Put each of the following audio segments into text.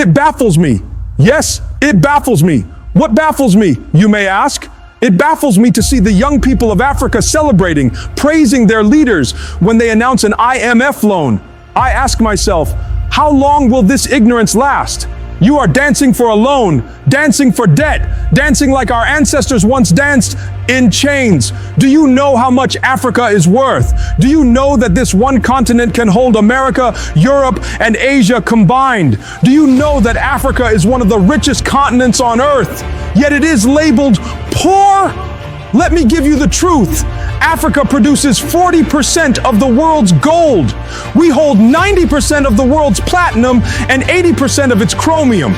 It baffles me. Yes, it baffles me. What baffles me, you may ask? It baffles me to see the young people of Africa celebrating, praising their leaders when they announce an IMF loan. I ask myself, how long will this ignorance last? You are dancing for a loan, dancing for debt, dancing like our ancestors once danced in chains. Do you know how much Africa is worth? Do you know that this one continent can hold America, Europe, and Asia combined? Do you know that Africa is one of the richest continents on earth, yet it is labeled poor? Let me give you the truth. Africa produces 40% of the world's gold. We hold 90% of the world's platinum and 80% of its chromium.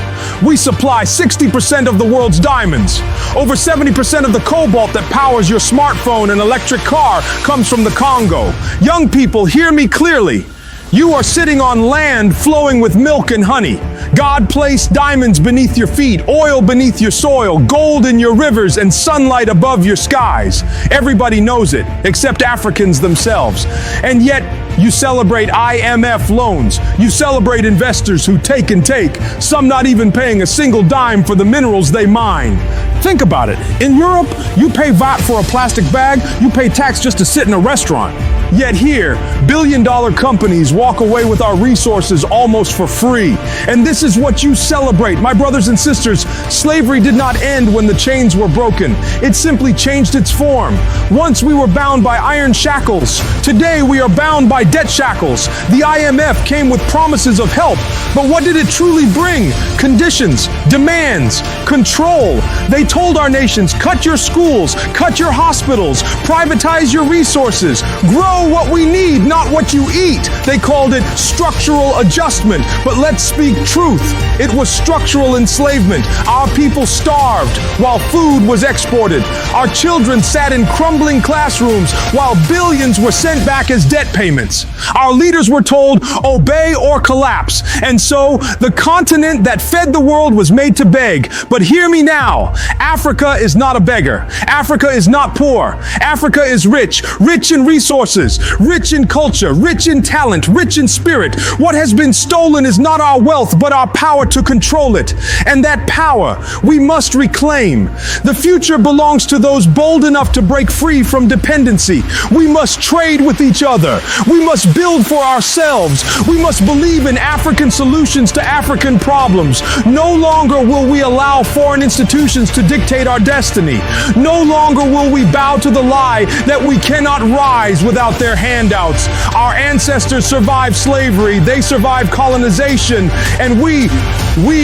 We supply 60% of the world's diamonds. Over 70% of the cobalt that powers your smartphone and electric car comes from the Congo. Young people, hear me clearly. You are sitting on land flowing with milk and honey. God placed diamonds beneath your feet, oil beneath your soil, gold in your rivers, and sunlight above your skies. Everybody knows it, except Africans themselves. And yet, you celebrate IMF loans. You celebrate investors who take and take, some not even paying a single dime for the minerals they mine. Think about it. In Europe, you pay VAT for a plastic bag, you pay tax just to sit in a restaurant. Yet here, billion-dollar companies walk away with our resources almost for free. And this is what you celebrate. My brothers and sisters, slavery did not end when the chains were broken. It simply changed its form. Once we were bound by iron shackles. Today we are bound by debt shackles. The IMF came with promises of help. But what did it truly bring? Conditions, demands, control. They told our nations, cut your schools, cut your hospitals, privatize your resources, grow what we need, not what you eat. They called it structural adjustment. But let's speak truth. It was structural enslavement. Our people starved while food was exported. Our children sat in crumbling classrooms while billions were sent back as debt payments. Our leaders were told, obey or collapse. And so the continent that fed the world was made to beg. But hear me now. Africa is not a beggar. Africa is not poor. Africa is rich, rich in resources, rich in culture, rich in talent, rich in spirit. What has been stolen is not our wealth, but our power to control it. And that power we must reclaim. The future belongs to those bold enough to break free from dependency. We must trade with each other. We must build for ourselves. We must believe in African solutions to African problems. No longer will we allow foreign institutions to dictate our destiny. No longer will we bow to the lie that we cannot rise without their handouts. Our ancestors survived slavery, they survived colonization, and we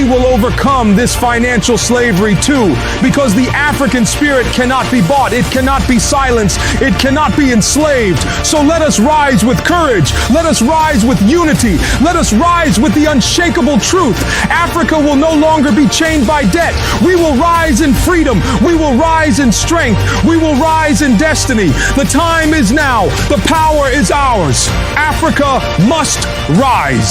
will overcome this financial slavery too, because the African spirit cannot be bought, it cannot be silenced, it cannot be enslaved. So let us rise with courage, let us rise with unity, let us rise with the unshakable truth. Africa will no longer be chained by debt. We will rise in freedom, we will rise in strength, we will rise in destiny. The time is now, the power is ours. Africa must rise.